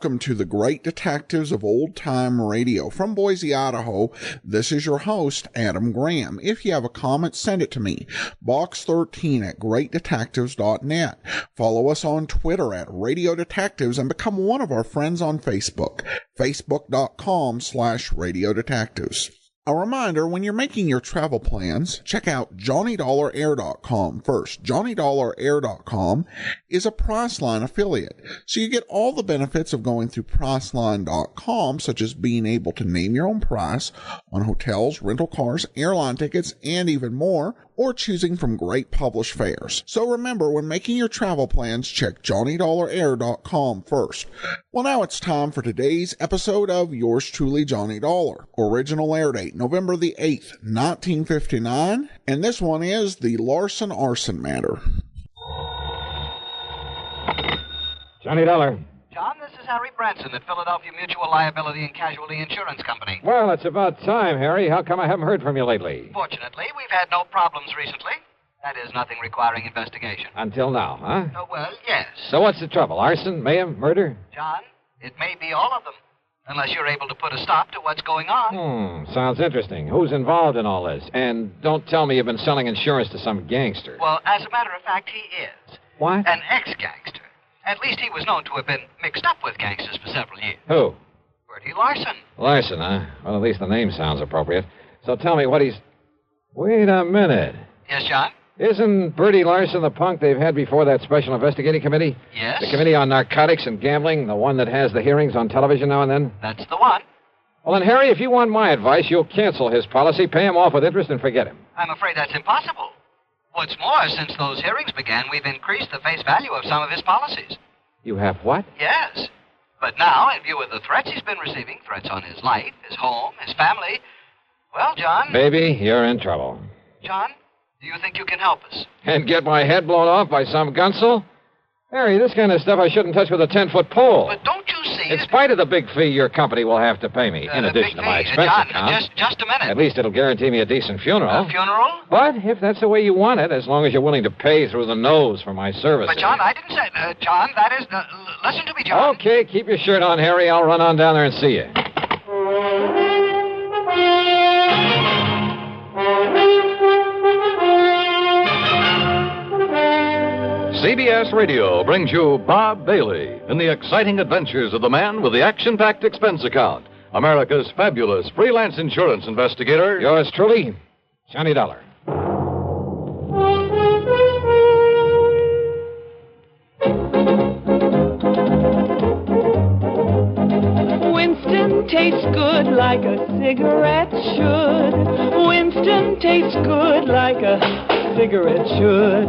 welcome to the Great Detectives of Old Time Radio. From Boise, Idaho, this is your host, Adam Graham. If you have a comment, send it to me, box13@greatdetectives.net. Follow us on Twitter at Radio Detectives and become one of our friends on Facebook, facebook.com/Radio Detectives. A reminder, when you're making your travel plans, check out JohnnyDollarAir.com first. JohnnyDollarAir.com is a Priceline affiliate, so you get all the benefits of going through Priceline.com, such as being able to name your own price on hotels, rental cars, airline tickets, and even more, or choosing from great published fares. So remember, when making your travel plans, check JohnnyDollarAir.com first. Well, now it's time for today's episode of Yours Truly, Johnny Dollar. Original air date, November the 8th, 1959, and this one is the Larson Arson matter. Johnny Dollar. John, this is Harry Branson at Philadelphia Mutual Liability and Casualty Insurance Company. Well, it's about time, Harry. How come I haven't heard from you lately? Fortunately, we've had no problems recently. That is, nothing requiring investigation. Until now, huh? Oh, well, yes. So what's the trouble? Arson, mayhem, murder? John, it may be all of them, unless you're able to put a stop to what's going on. Sounds interesting. Who's involved in all this? And don't tell me you've been selling insurance to some gangster. Well, as a matter of fact, he is. What? An ex-gangster. At least he was known to have been mixed up with gangsters for several years. Who? Bertie Larson. Larson, huh? Well, at least the name sounds appropriate. So tell me what he's... Wait a minute. Yes, John? Isn't Bertie Larson the punk they've had before that Special Investigating Committee? Yes. The Committee on Narcotics and Gambling, the one that has the hearings on television now and then? That's the one. Well, then, Harry, if you want my advice, you'll cancel his policy, pay him off with interest, and forget him. I'm afraid that's impossible. What's more, since those hearings began, we've increased the face value of some of his policies. You have what? Yes. But now, in view of the threats he's been receiving, threats on his life, his home, his family, well, John... Baby, you're in trouble. John, do you think you can help us? And get my head blown off by some gunsel? Harry, this kind of stuff I shouldn't touch with a 10-foot pole. But don't you see... In spite of the big fee your company will have to pay me, in addition to my expense John, account. just a minute. At least it'll guarantee me a decent funeral. A funeral? But if that's the way you want it, as long as you're willing to pay through the nose for my services. But, John, I didn't say... John, that is... listen to me, John. Okay, keep your shirt on, Harry. I'll run on down there and see you. CBS Radio brings you Bob Bailey in the exciting adventures of the man with the action-packed expense account, America's fabulous freelance insurance investigator. Yours truly, Johnny Dollar. Winston tastes good like a cigarette should. Winston tastes good like a cigarette should.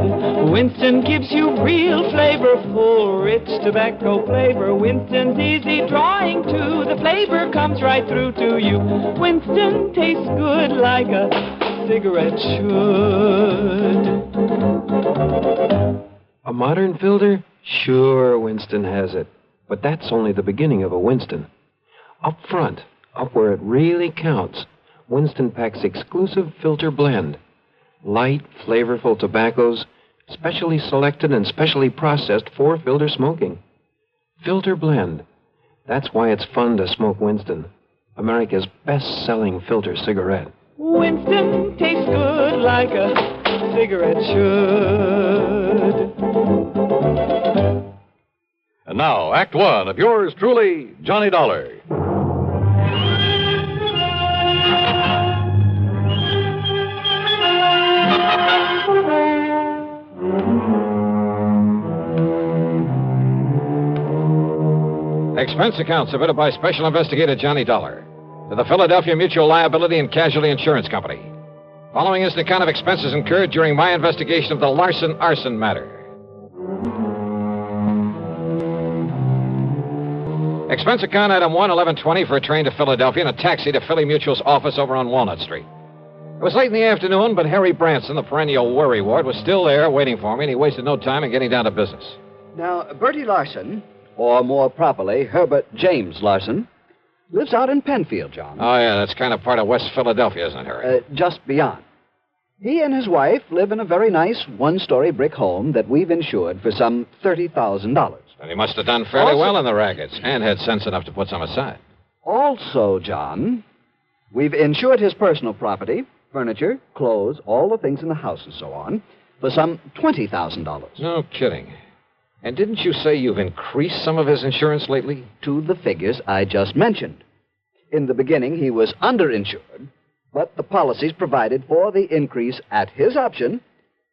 Winston gives you real flavor, full, rich tobacco flavor. Winston's easy drawing too. The flavor comes right through to you. Winston tastes good like a cigarette should. A modern filter? Sure, Winston has it. But that's only the beginning of a Winston. Up front, up where it really counts, Winston packs exclusive filter blend. Light, flavorful tobaccos, specially selected and specially processed for filter smoking. Filter blend. That's why it's fun to smoke Winston, America's best-selling filter cigarette. Winston tastes good like a cigarette should. And now, Act One of yours truly, Johnny Dollar. Expense account submitted by Special Investigator Johnny Dollar to the Philadelphia Mutual Liability and Casualty Insurance Company. Following is the account of expenses incurred during my investigation of the Larson Arson matter. Expense account item 11120 for a train to Philadelphia and a taxi to Philly Mutual's office over on Walnut Street. It was late in the afternoon, but Harry Branson, the perennial worrywart, was still there waiting for me, and he wasted no time in getting down to business. Now, Bertie Larson, or more properly, Herbert James Larson, lives out in Penfield, John. Oh, yeah, that's kind of part of West Philadelphia, isn't it, Harry? Just beyond. He and his wife live in a very nice one-story brick home that we've insured for some $30,000. And he must have done fairly well in the rackets and had sense enough to put some aside. Also, John, we've insured his personal property, furniture, clothes, all the things in the house and so on, for some $20,000. No kidding. And didn't you say you've increased some of his insurance lately? To the figures I just mentioned. In the beginning, he was underinsured, but the policies provided for the increase at his option,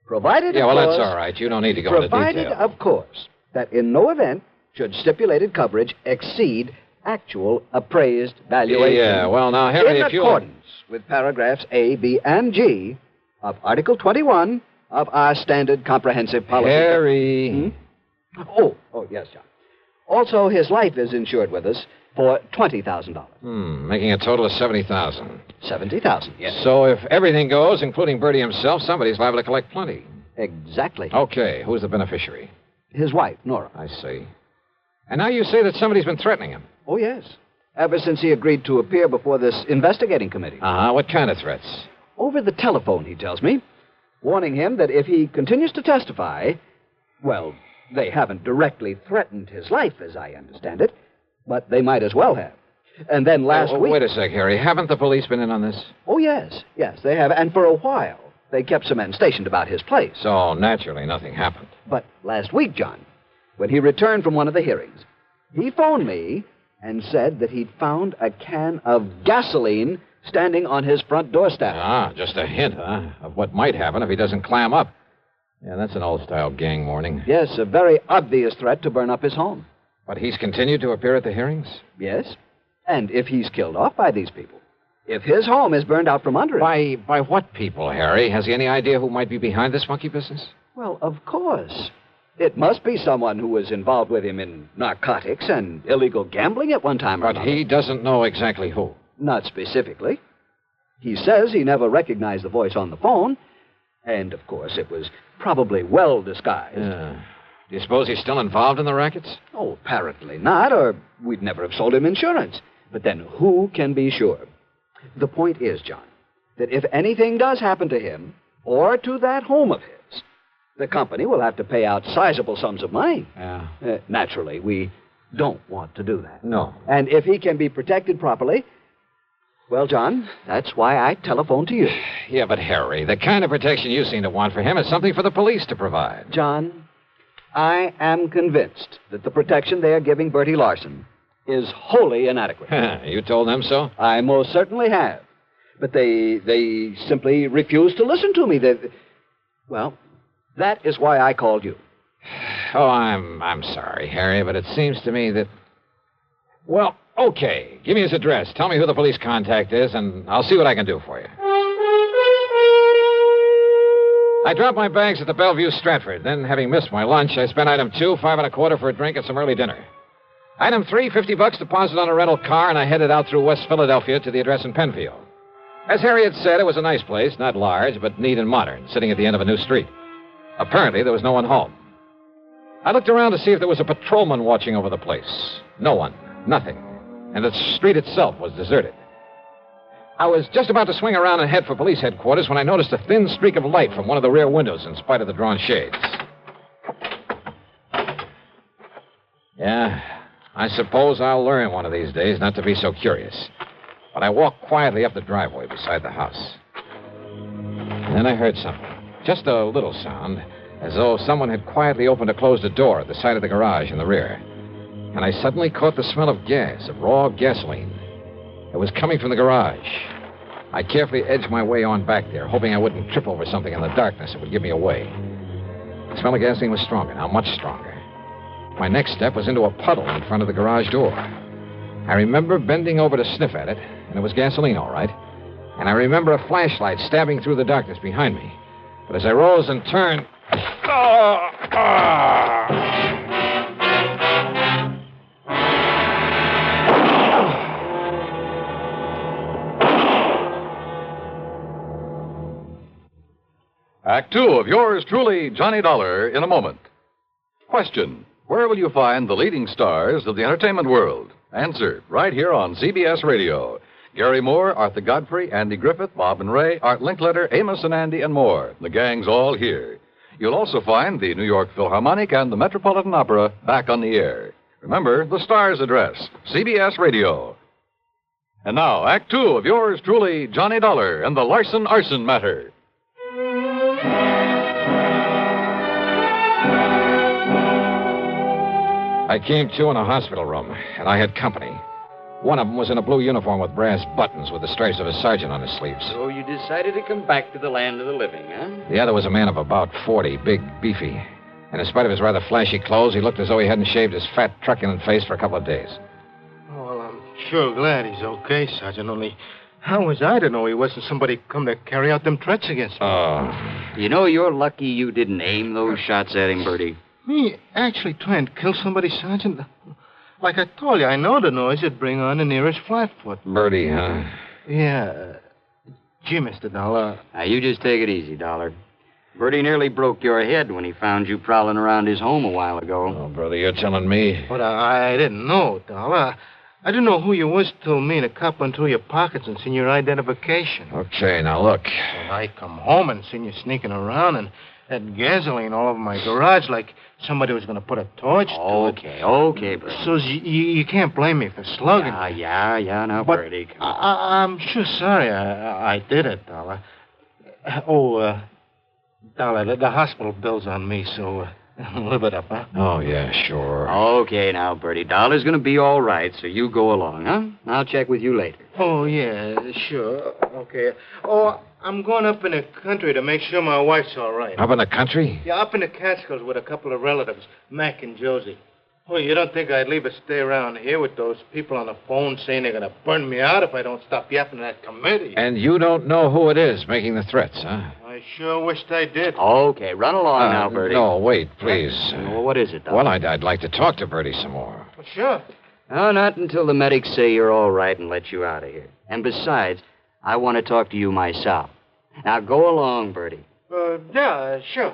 provided, Yeah, of well, course, that's all right. You don't need to go into provided, detail. of course, that in no event should stipulated coverage exceed actual appraised valuation. Yeah, well, now, Harry, in if you... accordance with paragraphs A, B, and G of Article 21 of our standard comprehensive policy. Harry... Oh, yes, John. Also, his life is insured with us for $20,000. Making a total of $70,000. $70,000, yes. So if everything goes, including Bertie himself, somebody's liable to collect plenty. Exactly. Okay, who's the beneficiary? His wife, Nora. I see. And now you say that somebody's been threatening him. Oh, yes. Ever since he agreed to appear before this investigating committee. Uh-huh. What kind of threats? Over the telephone, he tells me, warning him that if he continues to testify, well, they haven't directly threatened his life, as I understand it, but they might as well have. And then last week... Wait a sec, Harry. Haven't the police been in on this? Oh, yes, they have. And for a while, they kept some men stationed about his place. So, naturally, nothing happened. But last week, John, when he returned from one of the hearings, he phoned me and said that he'd found a can of gasoline standing on his front doorstep. Ah, just a hint, huh, of what might happen if he doesn't clam up. Yeah, that's an old-style gang warning. Yes, a very obvious threat to burn up his home. But he's continued to appear at the hearings? Yes. And if he's killed off by these people, if his home is burned out from under him... By what people, Harry? Has he any idea who might be behind this monkey business? Well, of course. It must be someone who was involved with him in narcotics and illegal gambling at one time or But another. he doesn't know exactly who. Not specifically. He says he never recognized the voice on the phone, and, of course, it was probably well disguised. Do you suppose he's still involved in the rackets? Oh, apparently not, or we'd never have sold him insurance. But then who can be sure? The point is, John, that if anything does happen to him or to that home of his, the company will have to pay out sizable sums of money. Yeah. Naturally, we don't want to do that. No. And if he can be protected properly, well, John, that's why I telephoned to you. Yeah, but Harry, the kind of protection you seem to want for him is something for the police to provide. John, I am convinced that the protection they are giving Bertie Larson is wholly inadequate. You told them so? I most certainly have. But they simply refuse to listen to me. Well, that is why I called you. Oh, I'm sorry, Harry, but it seems to me that... Well, okay. Give me his address. Tell me who the police contact is, and I'll see what I can do for you. I dropped my bags at the Bellevue Stratford. Then, having missed my lunch, I spent item 2, 5 1/4 for a drink and some early dinner. Item 3, $50 deposit on a rental car, and I headed out through West Philadelphia to the address in Penfield. As Harry had said, it was a nice place, not large, but neat and modern, sitting at the end of a new street. Apparently, there was no one home. I looked around to see if there was a patrolman watching over the place. No one. Nothing. And the street itself was deserted. I was just about to swing around and head for police headquarters when I noticed a thin streak of light from one of the rear windows in spite of the drawn shades. Yeah, I suppose I'll learn one of these days not to be so curious. But I walked quietly up the driveway beside the house. And then I heard something. Just a little sound, as though someone had quietly opened or closed a door at the side of the garage in the rear. And I suddenly caught the smell of gas, of raw gasoline. It was coming from the garage. I carefully edged my way on back there, hoping I wouldn't trip over something in the darkness that would give me away. The smell of gasoline was stronger now, much stronger. My next step was into a puddle in front of the garage door. I remember bending over to sniff at it, and it was gasoline, all right. And I remember a flashlight stabbing through the darkness behind me. But as I rose and turned... Act 2 of yours truly, Johnny Dollar, in a moment. Question: where will you find the leading stars of the entertainment world? Answer, right here on CBS Radio. Gary Moore, Arthur Godfrey, Andy Griffith, Bob and Ray, Art Linkletter, Amos and Andy, and more. The gang's all here. You'll also find the New York Philharmonic and the Metropolitan Opera back on the air. Remember, the star's address, CBS Radio. And now, Act Two of yours truly, Johnny Dollar and the Larson Arson Matter. I came to in a hospital room, and I had company. One of them was in a blue uniform with brass buttons with the stripes of a sergeant on his sleeves. So you decided to come back to the land of the living, huh? The other was a man of about 40, big, beefy. And in spite of his rather flashy clothes, he looked as though he hadn't shaved his fat, truculent face for a couple of days. Oh, well, I'm sure glad he's okay, Sergeant. Only, how was I to know he wasn't somebody come to carry out them threats against me? You know, you're lucky you didn't aim those shots at him, Bertie. Me actually trying to kill somebody, Sergeant? Like I told you, I know the noise would bring on the nearest flatfoot. Bertie, huh? Yeah. Gee, Mr. Dollar. Now, you just take it easy, Dollar. Bertie nearly broke your head when he found you prowling around his home a while ago. Oh, brother, you're telling me. But I didn't know, Dollar. I didn't know who you was till me and a cop went through your pockets and seen your identification. Okay, now look. When I come home and seen you sneaking around and had gasoline all over my garage like somebody was going to put a torch to it. Okay, Bertie. So you can't blame me for slugging me. Yeah, now, But Bertie. I'm sure sorry I did it, Dollar. Dollar, the hospital bill's on me, so live it up, huh? Oh, yeah, sure. Okay, now, Bertie. Dollar's going to be all right, so you go along, huh? I'll check with you later. Oh, yeah, sure. Okay. Oh, I'm going up in the country to make sure my wife's all right. Up in the country? Yeah, up in the Catskills with a couple of relatives, Mac and Josie. Oh, you don't think I'd leave her stay around here with those people on the phone saying they're going to burn me out if I don't stop yapping at that committee? And you don't know who it is making the threats, huh? I sure wished I did. Okay, run along now, Bertie. No, wait, please. Well, what is it, Dollar? Well, I'd like to talk to Bertie some more. Well, sure. No, not until the medics say you're all right and let you out of here. And besides, I want to talk to you myself. Now, go along, Bertie. Yeah, sure.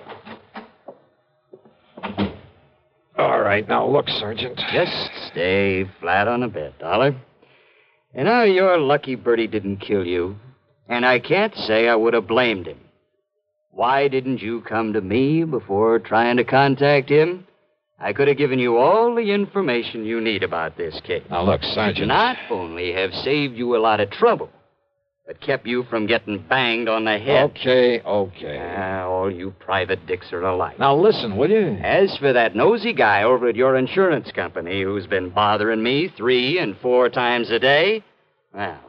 All right, now look, Sergeant. Just stay flat on the bed, Dollar. And now you're lucky Bertie didn't kill you. And I can't say I would have blamed him. Why didn't you come to me before trying to contact him? I could have given you all the information you need about this case. Now, look, Sergeant. Not only have saved you a lot of trouble, but kept you from getting banged on the head. Okay. All you private dicks are alike. Now, listen, will you? As for that nosy guy over at your insurance company who's been bothering me 3 and 4 times a day, well,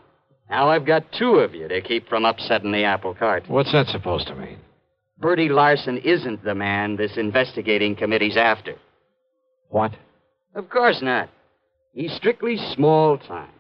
now I've got 2 of you to keep from upsetting the apple cart. What's that supposed to mean? Bertie Larson isn't the man this investigating committee's after. What? Of course not. He's strictly small time.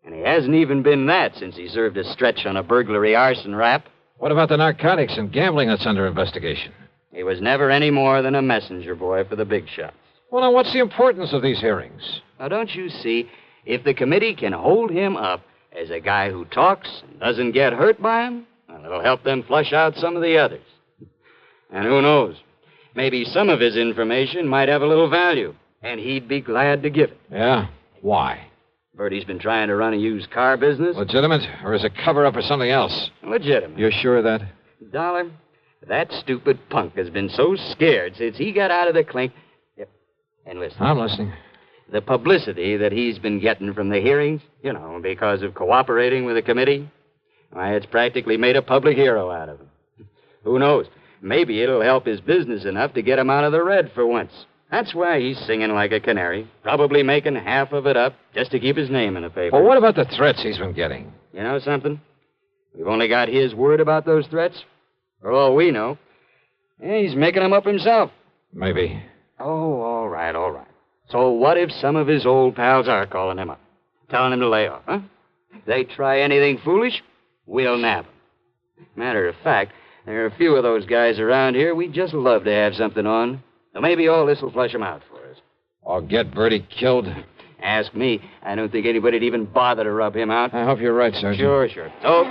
And he hasn't even been that since he served a stretch on a burglary arson rap. What about the narcotics and gambling that's under investigation? He was never any more than a messenger boy for the big shots. Well, now, what's the importance of these hearings? Now, don't you see, if the committee can hold him up as a guy who talks and doesn't get hurt by him, well, it'll help them flush out some of the others. And who knows? Maybe some of his information might have a little value, and he'd be glad to give it. Yeah? Why? Bertie's been trying to run a used car business. Legitimate, or is it cover-up for something else? Legitimate. You're sure of that? Dollar, that stupid punk has been so scared since he got out of the clink. Yep. And listen. I'm listening. The publicity that he's been getting from the hearings, because of cooperating with the committee, why, it's practically made a public hero out of him. Who knows? Maybe it'll help his business enough to get him out of the red for once. That's why he's singing like a canary, probably making half of it up just to keep his name in the paper. Well, what about the threats he's been getting? You know something? We've only got his word about those threats. For all we know. He's making them up himself. Maybe. Oh, all right. So what if some of his old pals are calling him up, telling him to lay off, huh? If they try anything foolish, we'll nab them. Matter of fact, there are a few of those guys around here we'd just love to have something on. So maybe all this will flush them out for us. Or get Bertie killed? Ask me. I don't think anybody'd even bother to rub him out. I hope you're right, Sergeant. Sure. So,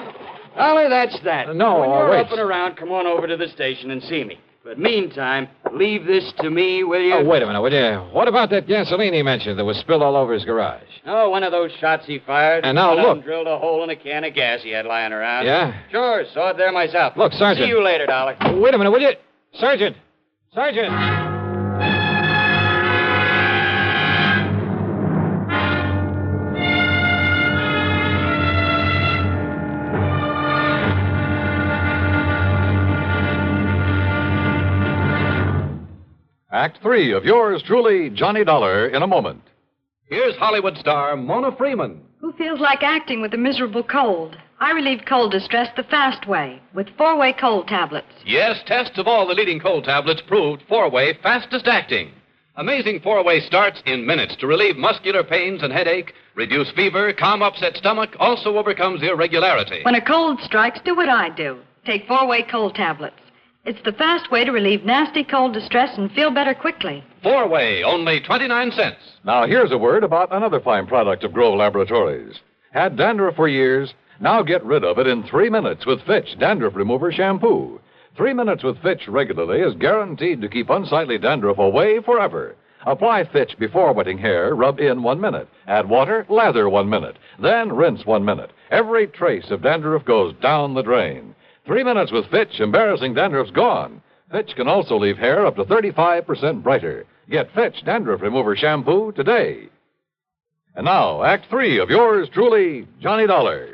Dollar, that's that. No, when you're wait. up and around, come on over to the station and see me. But meantime, leave this to me, will you? Oh, wait a minute, will you? What about that gasoline he mentioned that was spilled all over his garage? Oh, one of those shots he fired. And now, one of look. them drilled a hole in a can of gas he had lying around. Yeah? Sure, saw it there myself. Look, Sergeant. See you later, Dollar. Wait a minute, will you? Sergeant. Sergeant! Act 3 of yours truly, Johnny Dollar, in a moment. Here's Hollywood star Mona Freeman. Who feels like acting with a miserable cold? I relieve cold distress the fast way with 4-way cold tablets. Yes, tests of all the leading cold tablets proved 4-way fastest acting. Amazing 4-way starts in minutes to relieve muscular pains and headache, reduce fever, calm upset stomach, also overcomes irregularity. When a cold strikes, do what I do. Take 4-way cold tablets. It's the fast way to relieve nasty cold distress and feel better quickly. 4-way, only 29 cents. Now, here's a word about another fine product of Grove Laboratories. Had dandruff for years? Now get rid of it in 3 minutes with Fitch Dandruff Remover Shampoo. 3 minutes with Fitch regularly is guaranteed to keep unsightly dandruff away forever. Apply Fitch before wetting hair, rub in 1 minute. Add water, lather 1 minute. Then rinse 1 minute. Every trace of dandruff goes down the drain. 3 minutes with Fitch, embarrassing dandruff's gone. Fitch can also leave hair up to 35% brighter. Get Fitch Dandruff Remover Shampoo today. And now, Act 3 of yours truly, Johnny Dollar.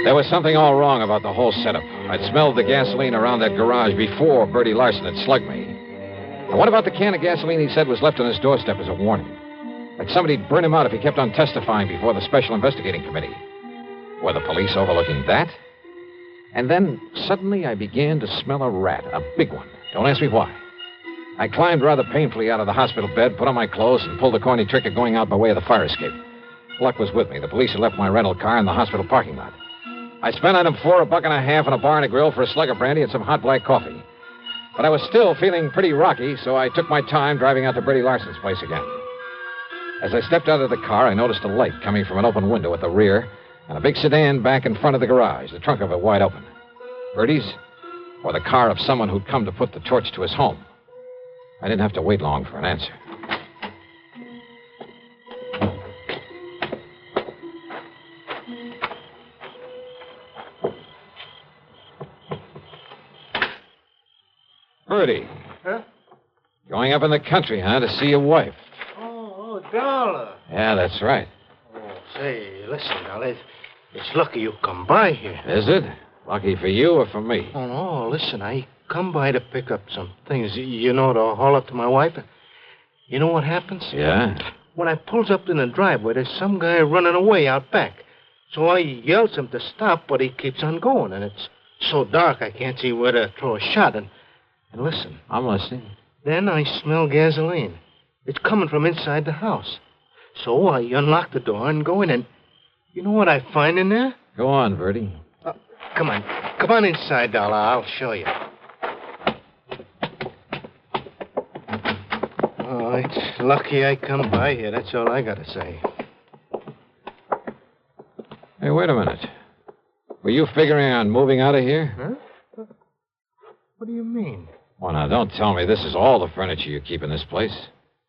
There was something all wrong about the whole setup. I'd smelled the gasoline around that garage before Bertie Larson had slugged me. And what about the can of gasoline he said was left on his doorstep as a warning? Like somebody'd burn him out if he kept on testifying before the Special Investigating Committee. Were the police overlooking that? And then, suddenly, I began to smell a rat, a big one. Don't ask me why. I climbed rather painfully out of the hospital bed, put on my clothes, and pulled the corny trick of going out by way of the fire escape. Luck was with me. The police had left my rental car in the hospital parking lot. I spent on them $4, $1.50, and a bar and a grill for a slug of brandy and some hot black coffee. But I was still feeling pretty rocky, so I took my time driving out to Bertie Larson's place again. As I stepped out of the car, I noticed a light coming from an open window at the rear and a big sedan back in front of the garage, the trunk of it wide open. Bertie's, or the car of someone who'd come to put the torch to his home. I didn't have to wait long for an answer. Bertie. Huh? Going up in the country, huh, to see your wife? Oh, Dollar. Yeah, that's right. Oh, say, listen, Dollar. It's lucky you come by here. Is it? Lucky for you or for me? Oh, no, listen, I come by to pick up some things, you know, to haul up to my wife. You know what happens? Yeah? When I pulls up in the driveway, there's some guy running away out back. So I yells him to stop, but he keeps on going, and it's so dark I can't see where to throw a shot. And listen. I'm listening. Then I smell gasoline. It's coming from inside the house. So I unlock the door and go in, and you know what I find in there? Go on, Bertie. Come on inside, Dollar. I'll show you. Oh, it's lucky I come by here. That's all I gotta say. Hey, wait a minute. Were you figuring on moving out of here? Huh? What do you mean? Well, now, don't tell me this is all the furniture you keep in this place.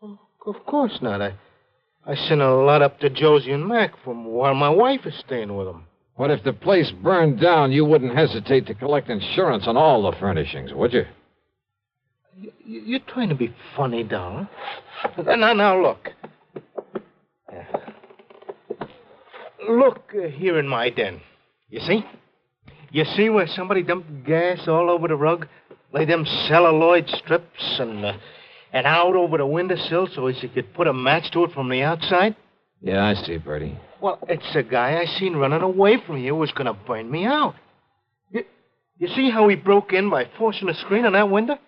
Well, of course not. I sent a lot up to Josie and Mac from while my wife is staying with them. What if the place burned down? You wouldn't hesitate to collect insurance on all the furnishings, would you? You're trying to be funny, Dollar. Now, look. Look here in my den. You see? You see where somebody dumped gas all over the rug? Lay them celluloid strips and out over the windowsill so as you could put a match to it from the outside? Yeah, I see, Bertie. Well, it's a guy I seen running away from here who was going to burn me out. You see how he broke in by forcing the screen on that window?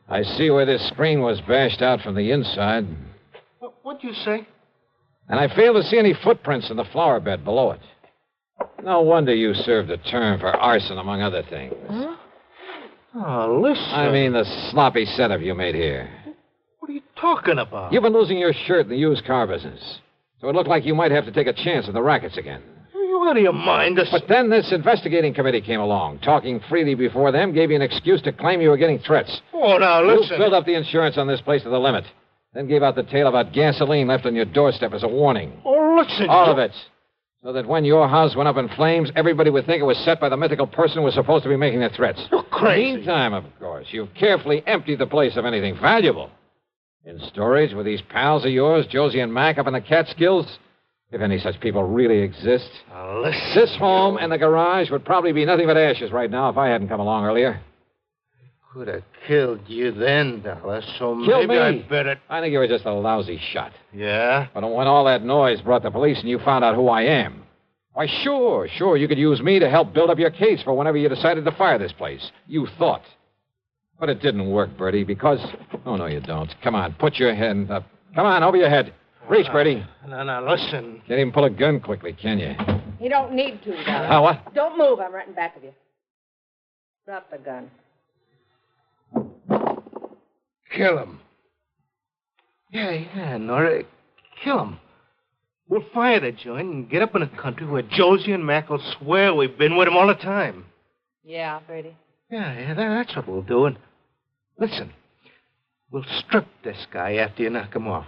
I see where this screen was bashed out from the inside. What'd you say? And I fail to see any footprints in the flower bed below it. No wonder you served a term for arson, among other things. Huh? Oh, listen. I mean the sloppy setup you made here. What are you talking about? You've been losing your shirt in the used car business. So it looked like you might have to take a chance in the rackets again. Are you out of your mind? But then this investigating committee came along. Talking freely before them gave you an excuse to claim you were getting threats. Oh, now, listen. You filled up the insurance on this place to the limit. Then gave out the tale about gasoline left on your doorstep as a warning. Oh, listen. All of it. So that when your house went up in flames, everybody would think it was set by the mythical person who was supposed to be making the threats. You're crazy. Meantime, of course, you've carefully emptied the place of anything valuable. In storage with these pals of yours, Josie and Mac, up in the Catskills, if any such people really exist. Now, listen. This home and the garage would probably be nothing but ashes right now if I hadn't come along earlier. Could have killed you then, Dollar, so Kill maybe me? I'd better... I think you were just a lousy shot. Yeah? But when all that noise brought the police and you found out who I am, why, sure, you could use me to help build up your case for whenever you decided to fire this place. You thought. But it didn't work, Bertie, because... Oh, no, you don't. Come on, put your hand up. Come on, over your head. Reach, Bertie. No, listen. Can't even pull a gun quickly, can you? You don't need to, Dollar. Oh, what? Don't move. I'm right in back of you. Drop the gun. Kill him. Yeah, Nora. Kill him. We'll fire the joint and get up in a country where Josie and Mac will swear we've been with him all the time. Yeah, Bertie. Yeah, that's what we'll do. And listen, we'll strip this guy after you knock him off.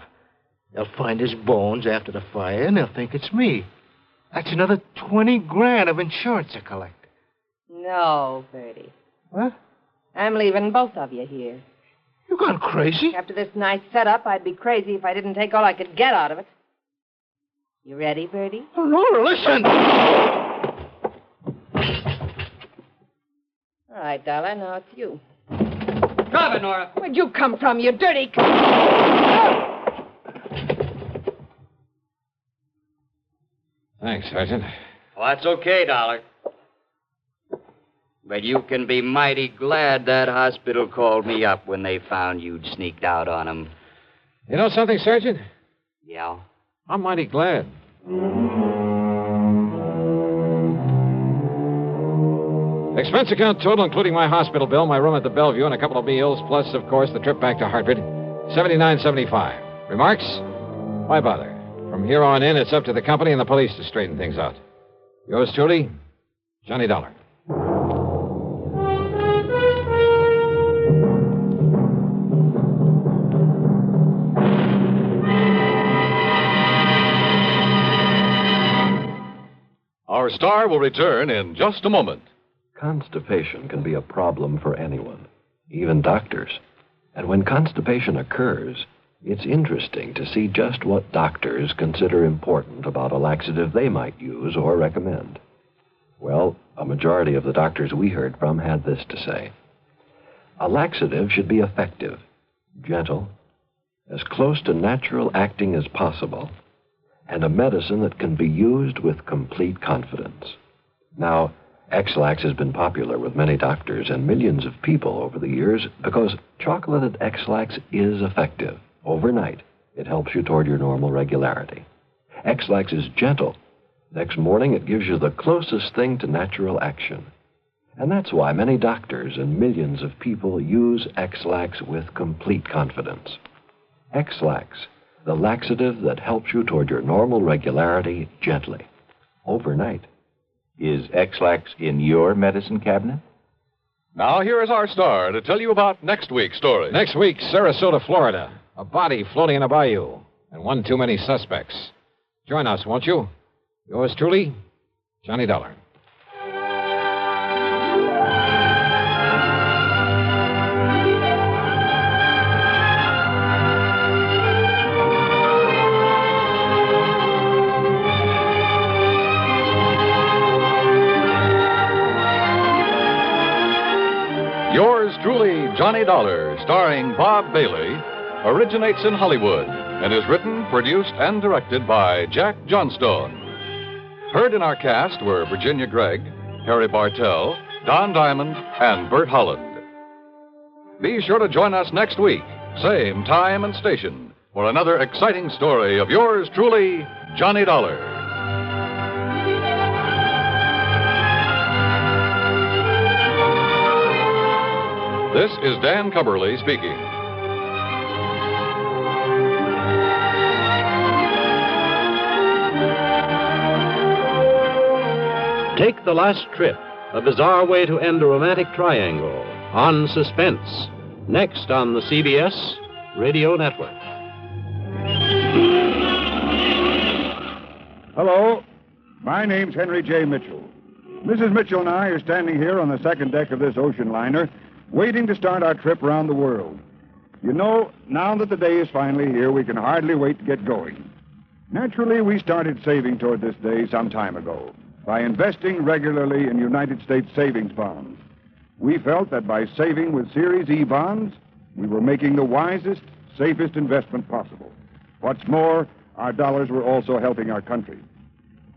They'll find his bones after the fire, and they'll think it's me. That's another $20,000 of insurance to collect. No, Bertie. What? I'm leaving both of you here. You gone crazy? After this nice setup, I'd be crazy if I didn't take all I could get out of it. You ready, Bertie? Oh, Nora, listen! All right, Dollar, now it's you. Drop it, Nora. Where'd you come from, you dirty... Thanks, Sergeant. Well, that's okay, Dollar. But you can be mighty glad that hospital called me up when they found you'd sneaked out on them. You know something, Sergeant? Yeah? I'm mighty glad. Expense account total, including my hospital bill, my room at the Bellevue, and a couple of meals, plus, of course, the trip back to Hartford, $79.75. Remarks? Why bother? From here on in, it's up to the company and the police to straighten things out. Yours truly, Johnny Dollar. Our star will return in just a moment. Constipation can be a problem for anyone, even doctors. And when constipation occurs, it's interesting to see just what doctors consider important about a laxative they might use or recommend. Well, a majority of the doctors we heard from had this to say. A laxative should be effective, gentle, as close to natural acting as possible, and a medicine that can be used with complete confidence. Now, X-Lax has been popular with many doctors and millions of people over the years because chocolated X-Lax is effective. Overnight, it helps you toward your normal regularity. X-Lax is gentle. Next morning, it gives you the closest thing to natural action. And that's why many doctors and millions of people use X-Lax with complete confidence. X-Lax, the laxative that helps you toward your normal regularity gently, overnight. Is X-Lax in your medicine cabinet? Now, here is our star to tell you about next week's story. Next week, Sarasota, Florida. A body floating in a bayou, and one too many suspects. Join us, won't you? Yours truly, Johnny Dollar. Yours truly, Johnny Dollar, starring Bob Bailey, originates in Hollywood and is written, produced, and directed by Jack Johnstone. Heard in our cast were Virginia Gregg, Harry Bartell, Don Diamond, and Bert Holland. Be sure to join us next week, same time and station, for another exciting story of yours truly, Johnny Dollar. This is Dan Cumberly speaking. Take the Last Trip, a bizarre way to end a romantic triangle, on Suspense, next on the CBS Radio Network. Hello. My name's Henry J. Mitchell. Mrs. Mitchell and I are standing here on the second deck of this ocean liner, waiting to start our trip around the world. You know, now that the day is finally here, we can hardly wait to get going. Naturally, we started saving toward this day some time ago by investing regularly in United States savings bonds. We felt that by saving with Series E bonds, we were making the wisest, safest investment possible. What's more, our dollars were also helping our country.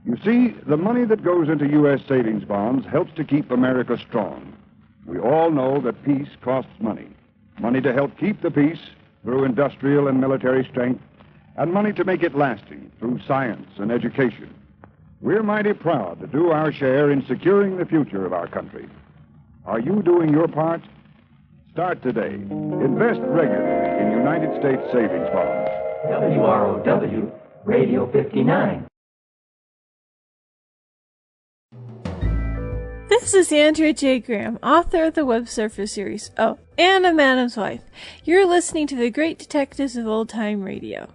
You see, the money that goes into U.S. savings bonds helps to keep America strong. We all know that peace costs money. Money to help keep the peace through industrial and military strength, and money to make it lasting through science and education. We're mighty proud to do our share in securing the future of our country. Are you doing your part? Start today. Invest regularly in United States savings bonds. WROW, Radio 59. This is Andrea J. Graham, author of the Web Surfer series. Oh, and a Madam's Wife. You're listening to the Great Detectives of Old Time Radio.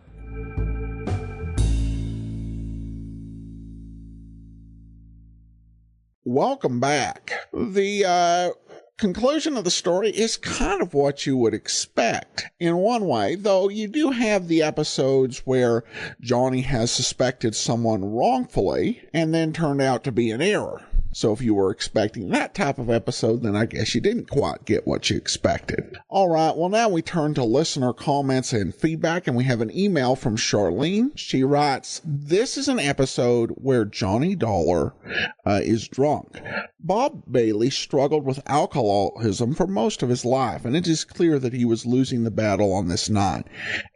Welcome back. The conclusion of the story is kind of what you would expect in one way, though you do have the episodes where Johnny has suspected someone wrongfully and then turned out to be an error. So if you were expecting that type of episode, then I guess you didn't quite get what you expected. All right, well, now we turn to listener comments and feedback, and we have an email from Charlene. She writes, "This is an episode where Johnny Dollar is drunk. Bob Bailey struggled with alcoholism for most of his life, and it is clear that he was losing the battle on this night.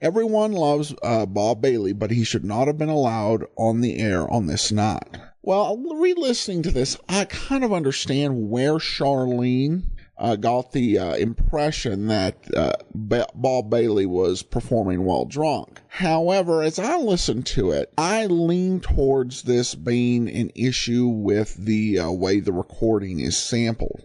Everyone loves Bob Bailey, but he should not have been allowed on the air on this night." Well, re-listening to this, I kind of understand where Charlene got the impression that Bob Bailey was performing while drunk. However, as I listen to it, I lean towards this being an issue with the way the recording is sampled.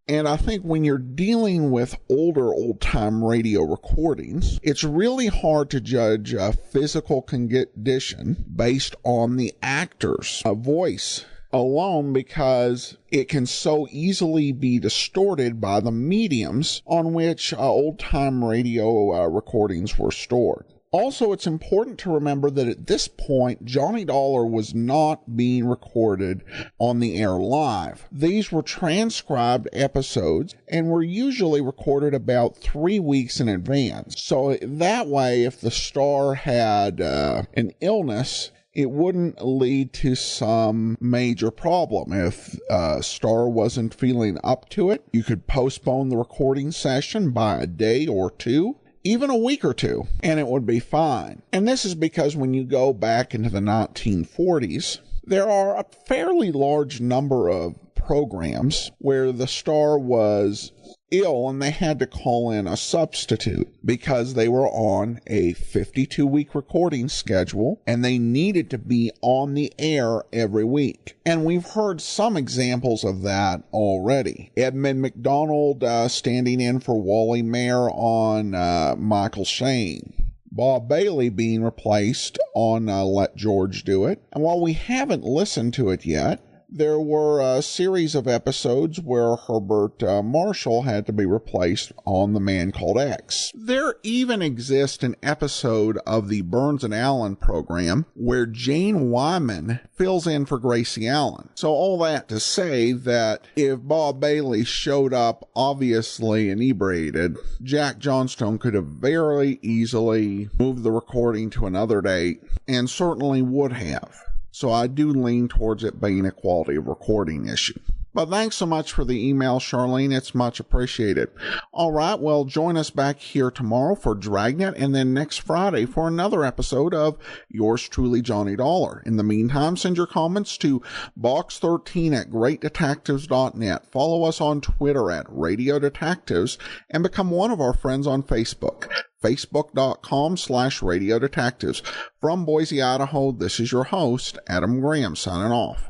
And I think when you're dealing with older old-time radio recordings, it's really hard to judge a physical condition based on the actor's voice alone, because it can so easily be distorted by the mediums on which old-time radio recordings were stored. Also, it's important to remember that at this point, Johnny Dollar was not being recorded on the air live. These were transcribed episodes and were usually recorded about 3 weeks in advance. So that way, if the star had an illness, it wouldn't lead to some major problem. If Star wasn't feeling up to it, you could postpone the recording session by a day or two, even a week or two, and it would be fine. And this is because when you go back into the 1940s, there are a fairly large number of programs where the star was ill and they had to call in a substitute because they were on a 52-week recording schedule and they needed to be on the air every week. And we've heard some examples of that already. Edmund McDonald standing in for Wally Mayer on Michael Shane. Bob Bailey being replaced on Let George Do It. And while we haven't listened to it yet, there were a series of episodes where Herbert Marshall had to be replaced on The Man Called X. There even exists an episode of the Burns and Allen program where Jane Wyman fills in for Gracie Allen. So all that to say that if Bob Bailey showed up obviously inebriated, Jack Johnstone could have very easily moved the recording to another date, and certainly would have. So I do lean towards it being a quality of recording issue. But thanks so much for the email, Charlene. It's much appreciated. All right, well, join us back here tomorrow for Dragnet, and then next Friday for another episode of Yours Truly, Johnny Dollar. In the meantime, send your comments to box13@greatdetectives.net. Follow us on Twitter at Radio Detectives, and become one of our friends on Facebook. Facebook.com/Radio Detectives. From Boise, Idaho, this is your host, Adam Graham, signing off.